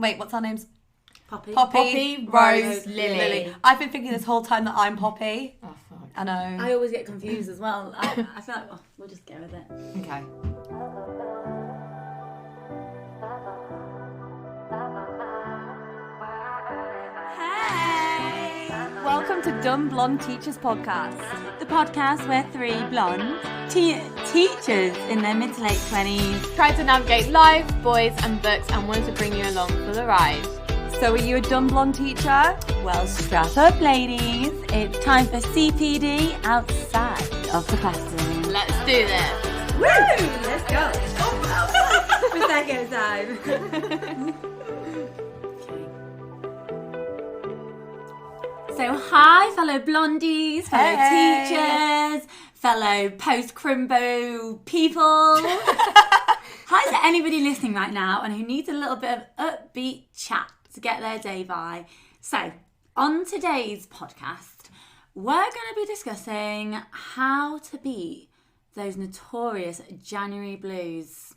Wait, what's our names? Poppy, Rose, Lily. I've been thinking this whole time that I'm Poppy. Oh, fuck. I know. I always get confused as well. I feel like we'll just go with it. Okay. Hey! Welcome to Dumb Blonde Teachers Podcast. The podcast where three blonde teachers in their mid to late 20s Try to navigate life, boys and books and wanted to bring you along for the ride. So are you a dumb blonde teacher? Well, strap up, ladies. It's time for CPD outside of the classroom. Let's do this. Woo! Let's go. For second time. So, hi, fellow blondies, fellow teachers, fellow post-crimbo people. Hi to anybody listening right now and who needs a little bit of upbeat chat to get their day by. So, on today's podcast, we're going to be discussing how to beat those notorious January blues.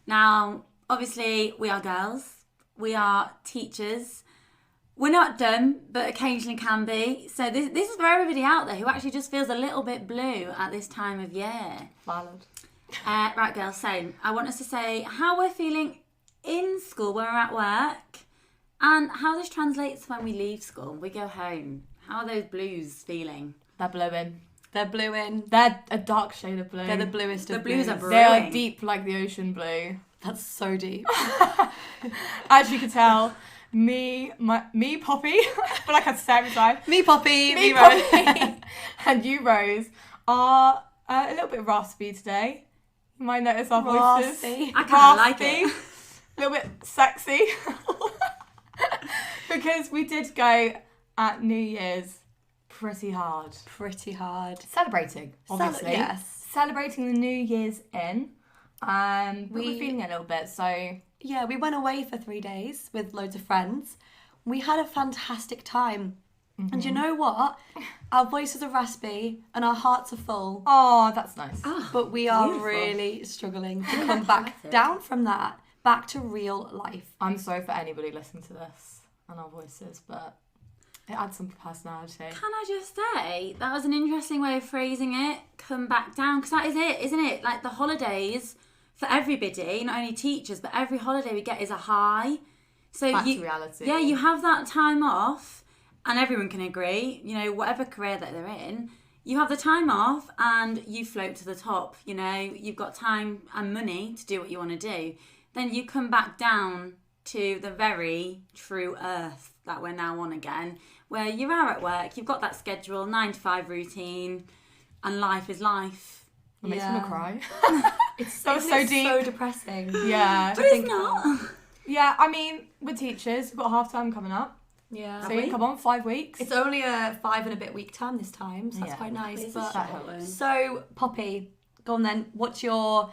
Now, obviously, we are girls, we are teachers, we're not dumb, but occasionally can be. So this is for everybody out there who actually just feels a little bit blue at this time of year. Valid. Right, girls, so I want us to say how we're feeling in school when we're at work and how this translates when we leave school, we go home. How are those blues feeling? They're blowing. They're bluing. They're a dark shade of blue. They're the bluest of The blues blues. are They are brewing. deep like the ocean blue. That's so deep. As you can tell, me, Poppy, I feel like I had to say it every time. Me Poppy, me Rose. Poppy, and you, Rose, are a little bit raspy today. You might notice our voices. Raspy. I kind of like it. A little bit sexy. Because we did go at New Year's pretty hard. Pretty hard. Celebrating, obviously. Yes. Celebrating the New Year's in. But we're We- feeling it a little bit, so... Yeah, we went away for 3 days with loads of friends. We had a fantastic time. And you know what? Our voices are raspy and our hearts are full. Oh, that's nice. But we are beautiful. really struggling to come back down from that, back to real life. I'm sorry for anybody listening to this and our voices, but it adds some personality. Can I just say, that was an interesting way of phrasing it, come back down, because that is it, isn't it? Like the holidays, for everybody, not only teachers, but every holiday we get is a high. So Back to reality. Yeah, you have that time off, and everyone can agree, you know, whatever career that they're in, you have the time off and you float to the top, you know, you've got time and money to do what you want to do. Then you come back down to the very true earth that we're now on again, where you are at work, you've got that schedule, 9 to 5 routine, and life is life. It makes me Yeah. want to cry. It's That was so deep. so depressing. Yeah. But it's not. Yeah, I mean, we're teachers, we've got half term coming up. Yeah. So come on, 5 weeks. It's only a 5 and a bit week term this time, so that's Yeah. quite nice. It's But a short one. so, Poppy, go on then. What's your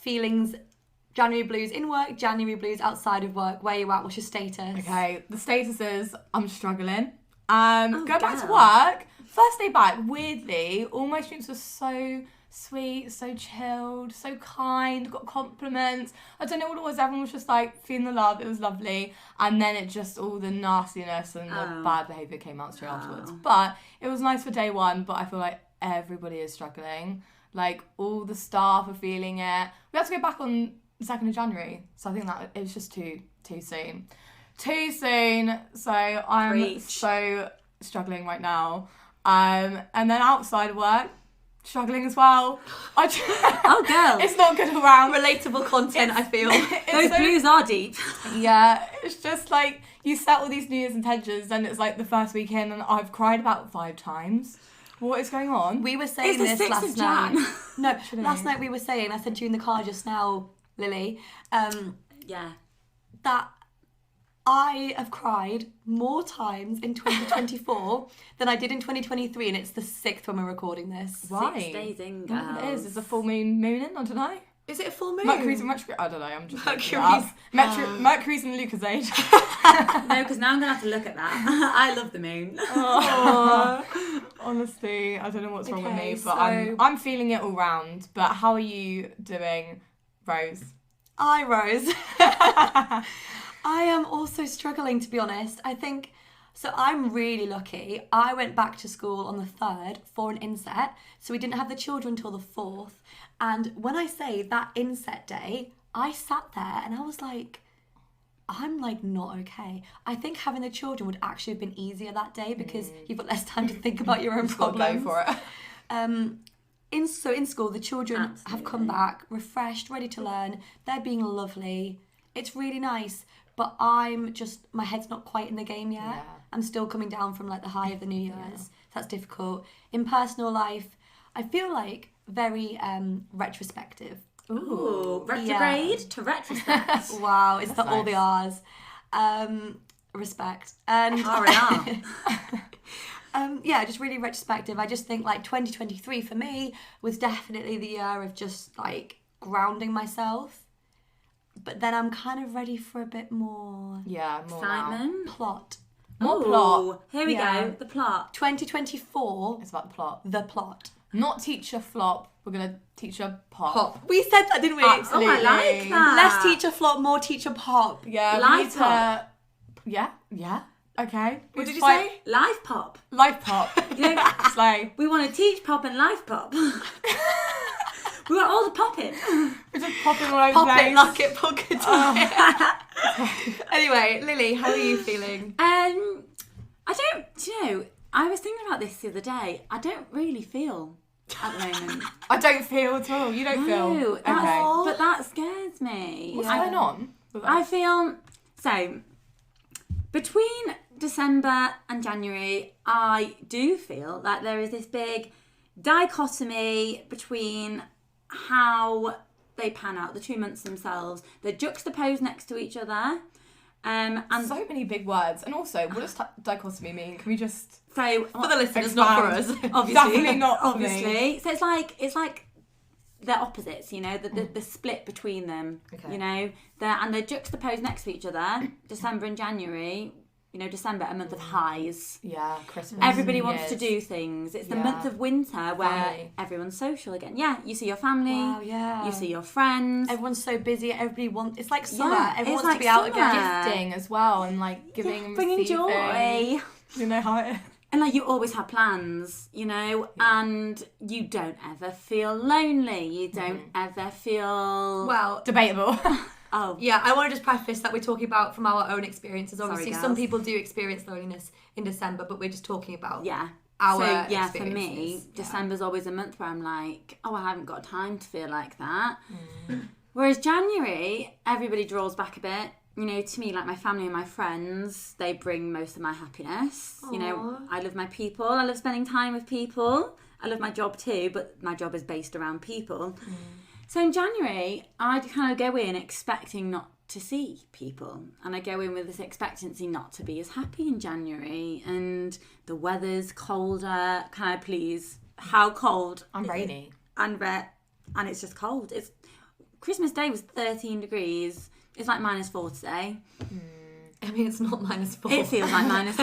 feelings? January blues in work, January blues outside of work. Where you at? What's your status? Okay, the status is I'm struggling. Go back to girl. work. First day back, weirdly, all my students were so sweet, so chilled, so kind, got compliments. I don't know what it was, everyone was just like feeling the love, it was lovely. And then it just, all the nastiness and the bad behaviour came out straight afterwards. But it was nice for day one, but I feel like everybody is struggling. Like, all the staff are feeling it. We have to go back on the 2nd of January, so I think that it was just too soon. Too soon, so I'm Preach. so struggling right now. And then outside of work, struggling as well. Oh, girl. It's not good around. Relatable content, I feel. Those blues are deep. Yeah, it's just like you set all these New Year's intentions and it's like the first weekend and I've cried about 5 times. What is going on? We were saying It's the this 6th last of Jan. night. No, last night we were saying, I said to you in the car just now, Lily, Yeah. that I have cried more times in 2024 than I did in 2023, and it's the 6th when we're recording this. Why? 6 days in, I don't know girls. what it is. Is a full moon in? I don't know. Is it a full moon? Mercury's and retrograde. I don't know. I'm just making it Mercury's- up. Mercury's in Luca's age. No, because now I'm going to have to look at that. I love the moon. Honestly, I don't know what's wrong with Okay, me, but so- I'm feeling it all round. But how are you doing, Rose? I, Rose. I I'm also struggling, to be honest. I think, so I'm really lucky. I went back to school on the 3rd for an inset, so we didn't have the children till the 4th. And when I say that inset day, I sat there and I was like, I'm like not okay. I think having the children would actually have been easier that day because you've got less time to think about your own problems. Go for it. In school, the children have come back refreshed, ready to learn. They're being lovely. It's really nice. But my head's not quite in the game yet. Yeah. I'm still coming down from like the high of the New Year's. That's difficult. In personal life, I feel like very retrospective. Ooh, retrograde to retrospect. Wow, it's That's all the R's. Respect. And R&R. just really retrospective. I just think like 2023 for me was definitely the year of just like grounding myself. But then I'm kind of ready for a bit more Excitement. plot. More plot. Here we go. The plot. 2024, It's about the plot. the plot. Not teacher flop. We're going to teacher pop. We said that, didn't we? Absolutely. Oh, I like that. Less teacher flop, more teacher pop. Yeah. Live we need pop. Yeah. Okay. What did you Like, say? Live pop. Live pop. You know, Slay. we want to teach pop and live pop. We want all the popping. We're just popping all over Pop the place. it, lock it, pocket it. Anyway, Lily, how are you feeling? I was thinking about this the other day. I don't really feel at the moment. I don't feel at all. You don't feel. No, Okay. but that scares me. What's going on? with I us? feel so between December and January, I do feel like there is this big dichotomy between how they pan out, the 2 months themselves. They're juxtaposed next to each other. And so many big words. And also, what does dichotomy mean? Can we just... so For the listeners, not for us. obviously, Definitely not for me. obviously. So it's like they're opposites, you know, the split between them, Okay. you know, they're juxtaposed next to each other. December and January, you know, December, a month of highs. Yeah, Christmas. Everybody New wants to Year's. do things. It's the Yeah. month of winter where Family. everyone's social again. Yeah, you see your family. Wow, yeah. You see your friends. Everyone's so busy. Everybody wants. It's like summer. Yeah, Everyone it's wants to be like out again. summer. Gifting as well, and like giving and bringing receiving. joy. You know how it is. And like you always have plans, you know, and you don't ever feel lonely. You don't ever feel Well, Debatable. oh yeah. I want to just preface that we're talking about from our own experiences. Obviously, Sorry, some girls. people do experience loneliness in December, but we're just talking about yeah. our so yeah, for me, experiences. Yeah. December's always a month where I'm like, oh, I haven't got time to feel like that. Whereas January, everybody draws back a bit. You know, to me, like my family and my friends, they bring most of my happiness. You know, Aw. I love my people. I love spending time with people. I love my job too, but my job is based around people. So in January, I kind of go in expecting not to see people. And I go in with this expectancy not to be as happy in January. And the weather's colder. Can I please? How cold? I'm rainy. And wet. And it's just cold. It's Christmas Day was 13 degrees. It's like -4 today. I mean, it's not -4. It feels like -4. It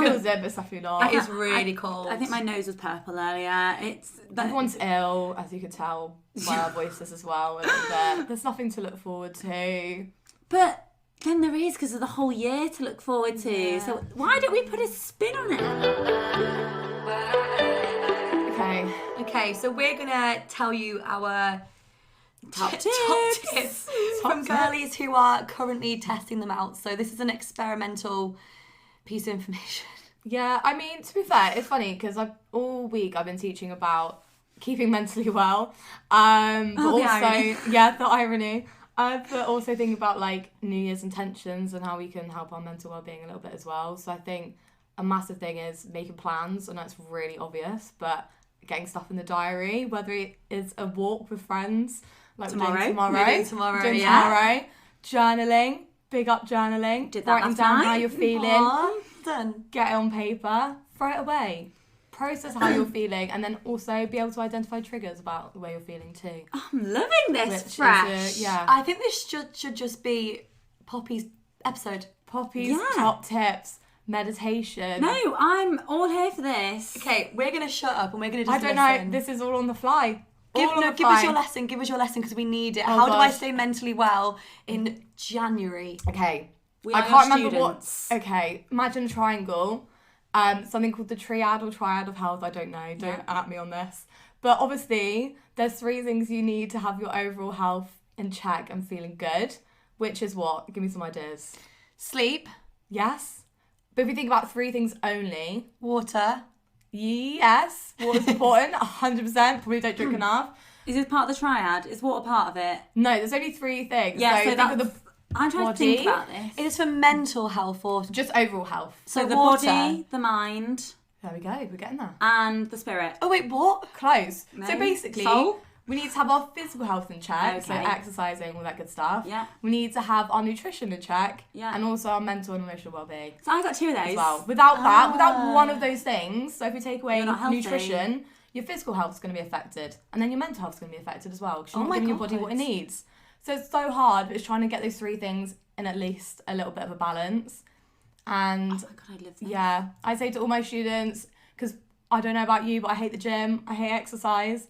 feels it, but it's definitely not. It is really cold. I think my nose was purple earlier. Everyone's ill, as you could tell by our voices as well. And there's nothing to look forward to. But then there is, because of the whole year to look forward to. Yeah. So why don't we put a spin on it? Okay. Okay, so we're gonna tell you our Top top tips. tips Top from tips. girlies who are currently testing them out. So this is an experimental piece of information. Yeah, I mean, to be fair, it's funny because all week I've been teaching about keeping mentally well. But Oh, the also, irony. yeah, the irony. But also thinking about like New Year's intentions and how we can help our mental well-being a little bit as well. So I think a massive thing is making plans. I know it's really obvious, but getting stuff in the diary, whether it is a walk with friends, like we're doing Tomorrow. We're doing tomorrow, doing yeah. tomorrow, journaling, big up journaling, Did that writing last down how night. you're feeling, Aw, done. get it on paper, throw it away, process how you're feeling, and then also be able to identify triggers about the way you're feeling too. I'm loving this Which fresh. is yeah. I think this should just be Poppy's episode. Poppy's Yeah. top tips, meditation. No, I'm all here for this. Okay, we're gonna shut up and we're gonna just I don't listen. know. This is all on the fly. Give All on the us your fly. lesson. Give us your lesson because we need it. Oh, How do I gosh. stay mentally well in January? Okay, We I are can't your remember students. what. Okay, imagine a triangle. Something called the triad or triad of health. I don't know. Don't at me on this. But obviously, there's 3 things you need to have your overall health in check and feeling good. Which is what? Give me some ideas. Sleep, Yes. But if we think about 3 things only, water. yes, water's important. 100%. Probably don't drink enough. Is this part of the triad? Is water part of it? No, there's only 3 things. Yeah, so think that's... of the I'm trying to think body. about this. It is for mental health or just overall health. So the water. body, the mind, There we go. We're getting there. and the spirit. Oh wait, what? Close. No. So basically, Soul? we need to have our physical health in check, so Okay. exercising, all that good stuff. Yeah. We need to have our nutrition in check, Yeah. and also our mental and emotional well-being So I got 2 of those. as well. Without that, without one of those things, so if you take away You're not healthy. nutrition, your physical health's going to be affected, and then your mental health's going to be affected as well, because you're Oh not my giving your body what it God. needs. So it's so hard, but it's trying to get those 3 things in at least a little bit of a balance. And Oh my God, I love this. yeah, I say to all my students, because I don't know about you, but I hate the gym, I hate exercise.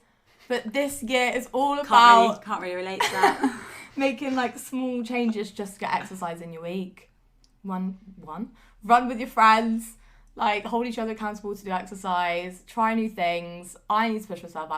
But this year is all about Can't really relate to that. making like small changes just to get exercise in your week. Run with your friends, like hold each other accountable to do exercise, try new things. I need to push myself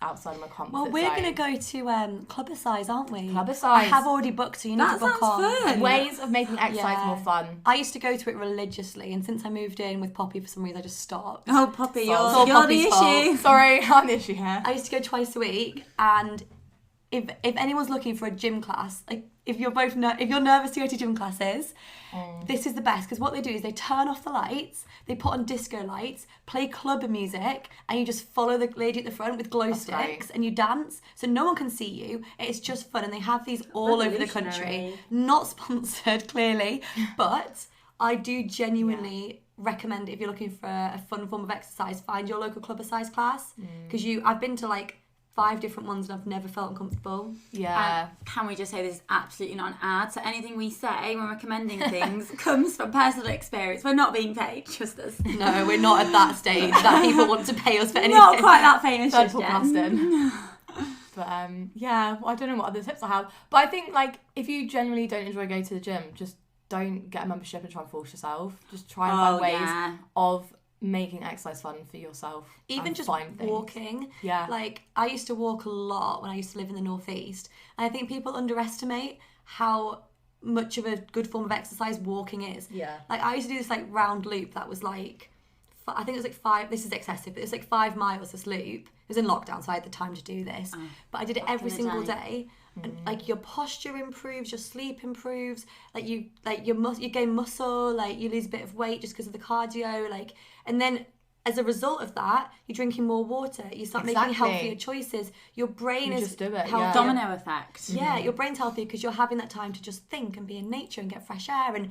outside of my comfort Well, we're zone. going to go to Clubbercise, aren't we? Clubbercise. I have already booked, so you need That to book sounds on. fun. Ways of making exercise Yeah. more fun. I used to go to it religiously, and since I moved in with Poppy, for some reason, I just stopped. Oh, Poppy, It's you're all the Poppy's fault. issue. Sorry, I'm the issue here. I used to go twice a week, and if anyone's looking for a gym class, like if you're nervous to go to gym classes, this is the best, because what they do is they turn off the lights, they put on disco lights, play club music, and you just follow the lady at the front with glow sticks great. and you dance, so no one can see you. It's just fun, and they have these all over the country. Revolutionary. Not sponsored, clearly, but I do genuinely recommend, if you're looking for a fun form of exercise, find your local Clubbercise class, because I've been to like 5 different ones and I've never felt uncomfortable. Yeah. And can we just say this is absolutely not an ad? So anything we say when recommending things comes from personal experience. We're not being paid, just us. No, we're not at that stage that people want to pay us for anything. Not quite that famous Third just yet. podcasting. But yeah, well, I don't know what other tips I have. But I think like if you genuinely don't enjoy going to the gym, just don't get a membership and try and force yourself. Just try and find ways of making exercise fun for yourself. Even and just find things. walking. Yeah. Like, I used to walk a lot when I used to live in the northeast. And I think people underestimate how much of a good form of exercise walking is. Yeah. Like, I used to do this like round loop that was like, I think it was like 5, this is excessive, but it was like 5 miles, this loop. It was in lockdown, so I had the time to do this. But I did it every in the single day. day. And like your posture improves, your sleep improves, you gain muscle, like you lose a bit of weight just because of the cardio, like, and then as a result of that, you're drinking more water, you start making Exactly. healthier choices, your brain You is just do it, yeah. healthier. Domino effect. Yeah, your brain's healthier because you're having that time to just think and be in nature and get fresh air, and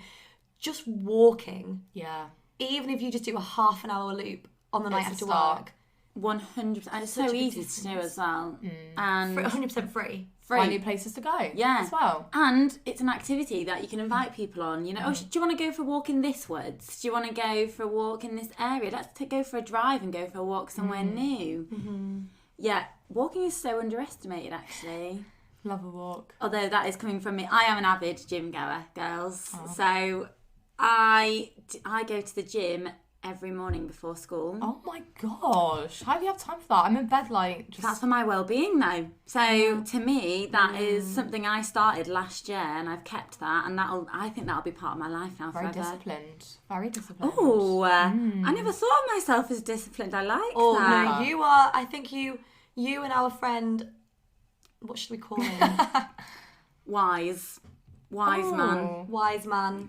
just walking, Yeah. even if you just do a half an hour loop on the night It's a after start. work, 100%. And it's Such so a big easy to do difference. as well. And 100% free. Find new places to go. Yeah. As well. And it's an activity that you can invite people on. You know, do you want to go for a walk in this woods? Do you want to go for a walk in this area? Let's go for a drive and go for a walk somewhere new. Yeah, walking is so underestimated, actually. Love a walk. Although that is coming from me. I am an avid gym goer, girls. So I go to the gym every morning before school. Oh my gosh. How do you have time for that? I'm in bed like just That's for my well-being though. So to me, that is something I started last year, and I've kept that, and I think that'll be part of my life now very forever. disciplined. Very disciplined. Oh, I never thought of myself as disciplined. I like Oh that. no, you are. I think you and our friend, what should we call him? Wise man. Wise man.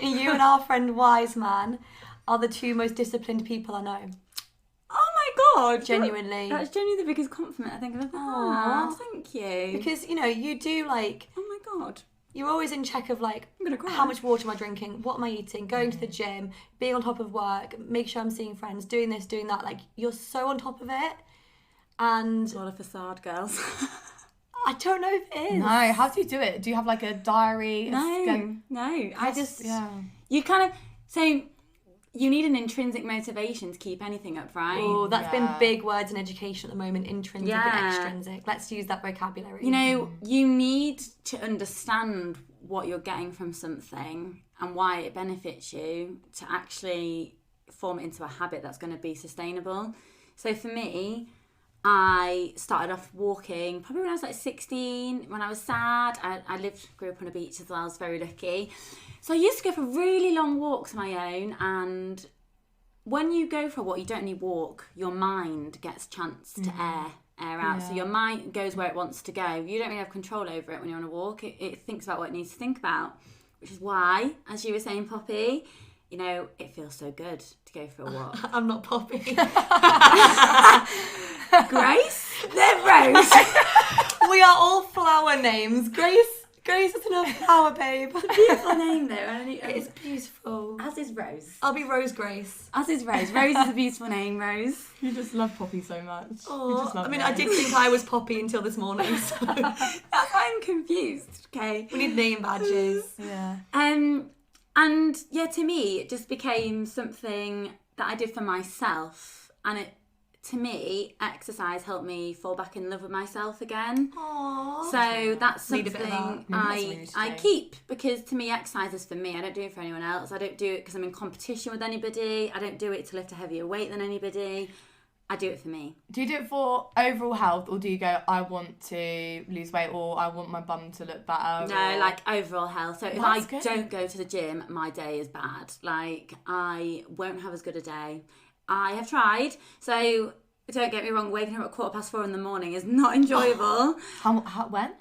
You and our friend Wise Man are the 2 most disciplined people I know. Oh my god! Genuinely. That's genuinely the biggest compliment I think I've ever had. Thank you. Because, you do like, Oh my god. you're always in check of like, I'm gonna cry. how much water am I drinking? What am I eating? Going to the gym, being on top of work, make sure I'm seeing friends, doing this, doing that. Like, you're so on top of it. And It's all a facade, girls. I don't know if it is. No, how do you do it? Do you have like a diary? No. I just yeah. you kind of so you need an intrinsic motivation to keep anything up, right? Oh, that's been Yeah. big words in education at the moment, intrinsic Yeah. and extrinsic. Let's use that vocabulary. You know, you need to understand what you're getting from something and why it benefits you to actually form it into a habit that's going to be sustainable. So for me, I started off walking probably when I was like 16, when I was sad. I grew up on a beach as well, I was very lucky. So I used to go for really long walks on my own, and when you go for a walk, you don't only walk, your mind gets a chance to air out. So your mind goes where it wants to go. You don't really have control over it when you're on a walk. It thinks about what it needs to think about, which is why, as you were saying, Poppy, you know, it feels so good to go for a walk. I'm not Poppy. Grace? They're Rose. We are all flower names. Grace is another flower, babe. It's a beautiful name though. It's beautiful. As is Rose. I'll be Rose Grace. As is Rose. Rose is a beautiful name, Rose. You just love Poppy so much. Oh, I mean, I did think I was Poppy until this morning, so That's why I'm confused, okay? we need name badges. Yeah. And yeah, to me, it just became something that I did for myself, and to me, exercise helped me fall back in love with myself again. Aww. So that's Need a bit of something that. I keep, because to me, exercise is for me. I don't do it for anyone else. I don't do it because I'm in competition with anybody. I don't do it to lift a heavier weight than anybody. I do it for me. Do you do it for overall health, or do you go, I want to lose weight, or I want my bum to look better? No, or... like overall health. So if That's I good. don't go to the gym, my day is bad. Like I won't have as good a day. I have tried. So don't get me wrong, waking up at 4:15 in the morning is not enjoyable. When?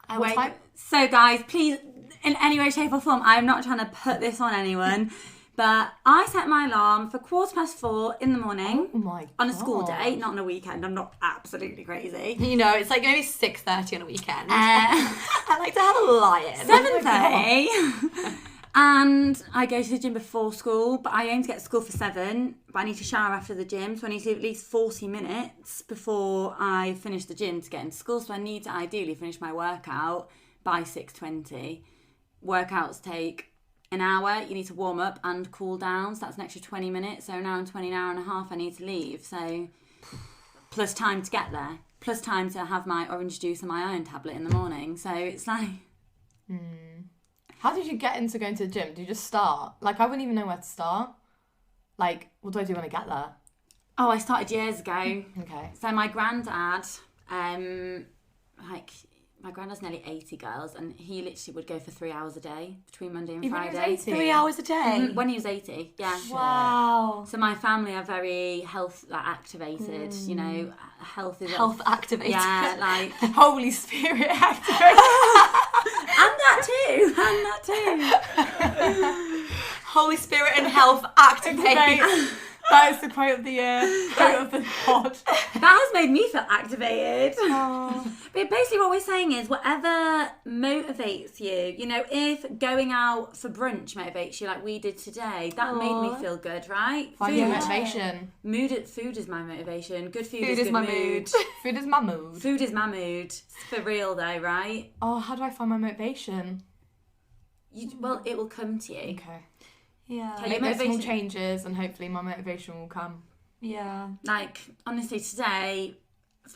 I What wake time? up. So guys, please, in any way, shape or form, I'm not trying to put this on anyone, but I set my alarm for 4:15 in the morning. Oh my God. On a school day, not on a weekend. I'm not absolutely crazy. You know, it's like maybe 6:30 on a weekend. I like to have a lion. 7:30. And I go to the gym before school, but I aim to get to school for 7, but I need to shower after the gym, so I need to at least 40 minutes before I finish the gym to get into school, so I need to ideally finish my workout by 6:20. Workouts take an hour, you need to warm up and cool down, so that's an extra 20 minutes, so an hour and 20, an hour and a half I need to leave, so plus time to get there, plus time to have my orange juice and my iron tablet in the morning, so it's like... How did you get into going to the gym? Do you just start? Like, I wouldn't even know where to start. Like, what do I do when I get there? Oh, I started years ago. Okay. So my granddad, my granddad's nearly 80, girls, and he literally would go for 3 hours a day between Monday and Even when he was Friday. 80? 3 hours a day. When he was 80, yeah. Wow. So my family are very health activated, you know, health is... Health activated. Yeah, like... Holy Spirit activate. and that too. Holy Spirit and health activate. That is the quote of the year. Quote of the pod. That has made me feel activated. But basically what we're saying is whatever motivates you, you know, if going out for brunch motivates you like we did today, that made me feel good, right? Find your motivation. Food is my motivation. Good food, Food is is good my mood. mood. Food is my mood. Food is my mood. It's for real though, right? Oh, how do I find my motivation? Well, it will come to you. Okay. Yeah. Tell Make your those small motivation. changes and hopefully my motivation will come. Yeah. Like, honestly, today,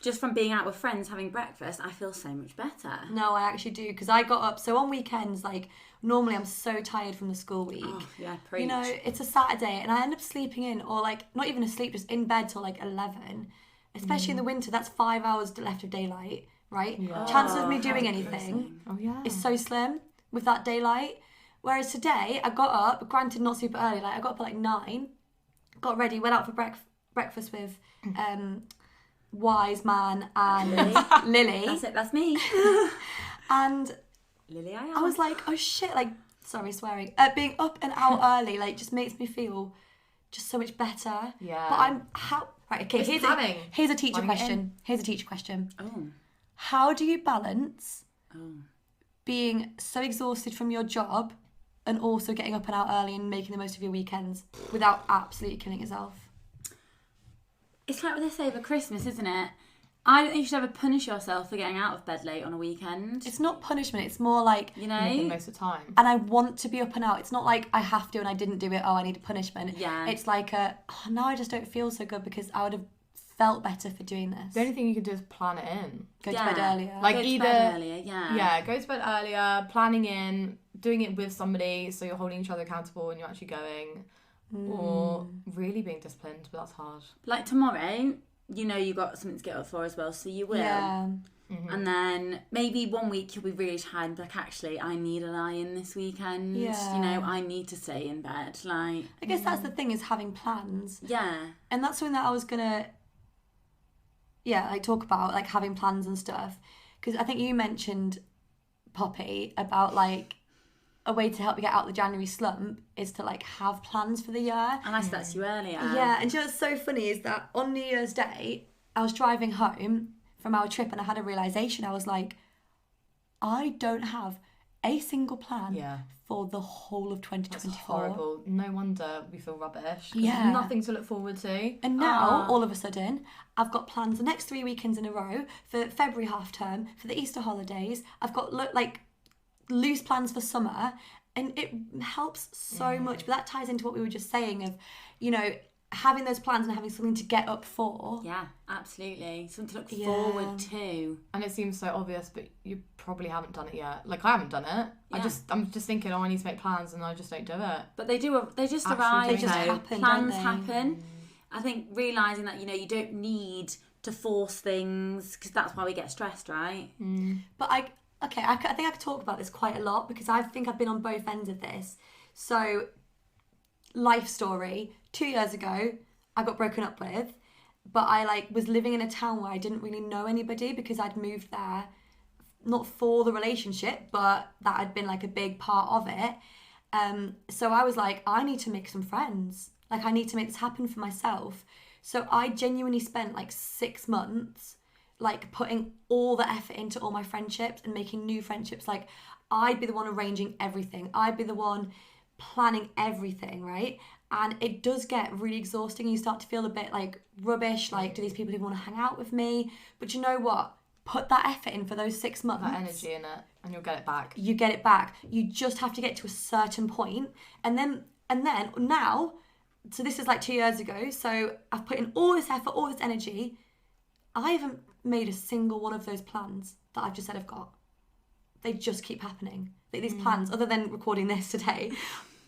just from being out with friends having breakfast, I feel so much better. No, I actually do, because I got up. So on weekends, like, normally I'm so tired from the school week. Oh, yeah, preach. You know, it's a Saturday and I end up sleeping in, or like, not even asleep, just in bed till like 11. Especially in the winter, that's 5 hours left of daylight, right? Yeah. Chances of me doing how anything Oh, yeah. is so slim with that daylight. Whereas today, I got up, granted not super early, like I got up at like 9, got ready, went out for breakfast with Wise Man and Lily. That's it, that's me. And Lily, I am. I was like, oh shit, like, sorry, swearing. Being up and out early, like, just makes me feel just so much better. Yeah. But right, okay, It's here's planning. a teacher Planning it question. Here's a teacher question. Oh. How do you balance Oh. being so exhausted from your job and also getting up and out early and making the most of your weekends without absolutely killing yourself? It's like what they say over Christmas, isn't it? I don't think you should ever punish yourself for getting out of bed late on a weekend. It's not punishment, it's more like, You Making know? most of the time. and I want to be up and out. It's not like I have to and I didn't do it, oh, I need a punishment. Yeah. It's like now I just don't feel so good because I would have felt better for doing this. The only thing you could do is plan it in. Go to bed earlier. Like Go to either bed earlier, go to bed earlier, planning in, doing it with somebody so you're holding each other accountable and you're actually going, or really being disciplined, but that's hard. Like tomorrow, you know you got something to get up for as well, so you will. Yeah. And then maybe one week you'll be really tired and be like, actually, I need a lie-in this weekend. Yeah. You know, I need to stay in bed. Like, I guess that's the thing, is having plans. yeah. And that's something that I was gonna, like talk about, like having plans and stuff. Because I think you mentioned, Poppy, about like a way to help you get out of the January slump is to like have plans for the year. And I said that to you earlier. Yeah, and you know what's so funny is that on New Year's Day, I was driving home from our trip and I had a realisation. I was like, I don't have a single plan for the whole of 2024. That's horrible. No wonder we feel rubbish. 'Cause Yeah. there's nothing to look forward to. And now, all of a sudden, I've got plans the next 3 weekends in a row for February half term, for the Easter holidays. I've got like loose plans for summer, and it helps so much. But that ties into what we were just saying of, you know, having those plans and having something to get up for. Yeah, absolutely. Something to look forward to. And it seems so obvious, but you probably haven't done it yet. Like, I haven't done it. Yeah. I'm just thinking, I need to make plans, and I just don't do it. But they do. They just Actually arrive. doing just that. happen, Plans don't they? happen. I think realising that, you know, you don't need to force things, because that's why we get stressed, right? But I think I could talk about this quite a lot, because I think I've been on both ends of this. So, life story, 2 years ago, I got broken up with, but I was living in a town where I didn't really know anybody, because I'd moved there not for the relationship, but that had been like a big part of it. So I was like, I need to make some friends. Like, I need to make this happen for myself. So I genuinely spent like 6 months like putting all the effort into all my friendships and making new friendships. Like, I'd be the one arranging everything. I'd be the one planning everything, right? And it does get really exhausting. You start to feel a bit like rubbish. Like, do these people even want to hang out with me? But you know what? Put that effort in for those 6 months. That energy in it, and you'll get it back. You get it back. You just have to get to a certain point. And then now, so this is like 2 years ago. So I've put in all this effort, all this energy. I haven't made a single one of those plans that I've just said I've got. They just keep happening. Like, these plans, other than recording this today.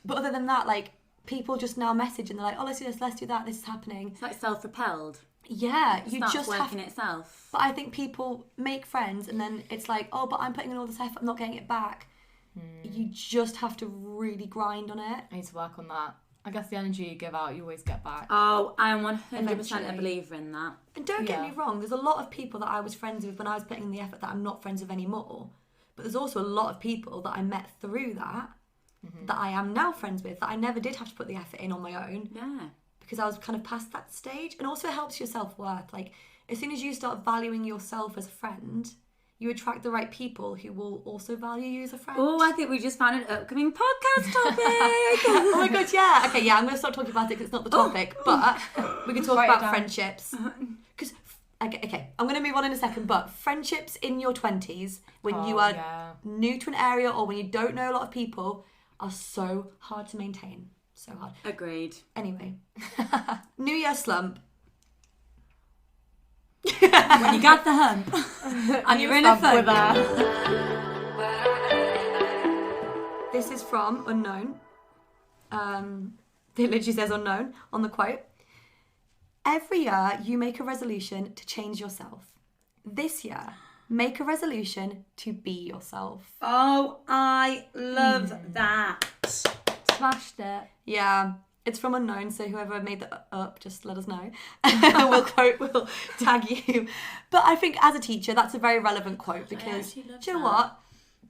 But other than that, like, people just now message and they're like, oh, let's do this, let's do that, this is happening. It's like self-propelled. Yeah, It you starts just working have. itself. But I think people make friends and then it's like, oh, but I'm putting in all this effort, I'm not getting it back. You just have to really grind on it. I need to work on that. I guess the energy you give out, you always get back. Oh, I am 100% a Eventually. believer in that. And don't get Yeah. me wrong, there's a lot of people that I was friends with when I was putting in the effort that I'm not friends with anymore. But there's also a lot of people that I met through that that I am now friends with, that I never did have to put the effort in on my own, Yeah. because I was kind of past that stage. And also it helps your self-worth. Like, as soon as you start valuing yourself as a friend, you attract the right people who will also value you as a friend. Oh, I think we just found an upcoming podcast topic. Oh my god, yeah. Okay, yeah, I'm going to stop talking about it because it's not the topic, but we can talk Write it about down. friendships. Because, okay, I'm going to move on in a second, but friendships in your 20s, when you are new to an area or when you don't know a lot of people, are so hard to maintain. So hard. Agreed. Anyway, New Year slump. When you got the hump and you're in a funk. This is from Unknown. It literally says Unknown on the quote. Every year you make a resolution to change yourself. This year, make a resolution to be yourself. Oh, I love that. Smashed it. Yeah, it's from Unknown, so whoever made that up, just let us know. We'll tag you. But I think as a teacher, that's a very relevant quote, because do you know what?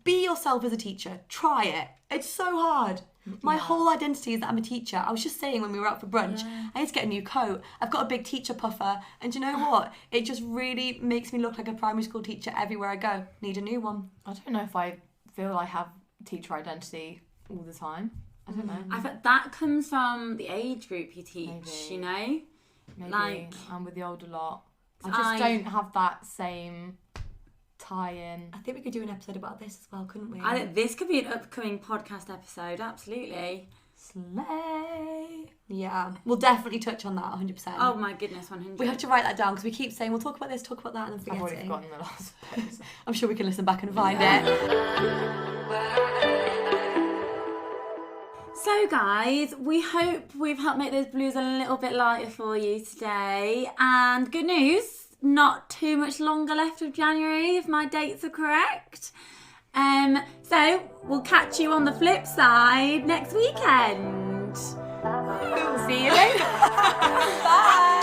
Be yourself as a teacher. Try it. It's so hard. My whole identity is that I'm a teacher. I was just saying when we were out for brunch, I need to get a new coat. I've got a big teacher puffer. And do you know what? It just really makes me look like a primary school teacher everywhere I go. Need a new one. I don't know if I feel I have teacher identity all the time. I don't know. I think that comes from the age group you teach, Maybe. you know? Maybe like- I'm with the older lot. I just don't have that same tie-in. I think we could do an episode about this as well, couldn't we? I think this could be an upcoming podcast episode, absolutely. Slay. Yeah, we'll definitely touch on that 100%. Oh my goodness, 100. We have to write that down because we keep saying we'll talk about this, talk about that, and then I've already forgetting. forgotten the last bit. I'm sure we can listen back and find it. So guys, we hope we've helped make those blues a little bit lighter for you today. And good news, not too much longer left of January if my dates are correct. So we'll catch you on the flip side next weekend. See you later. Bye.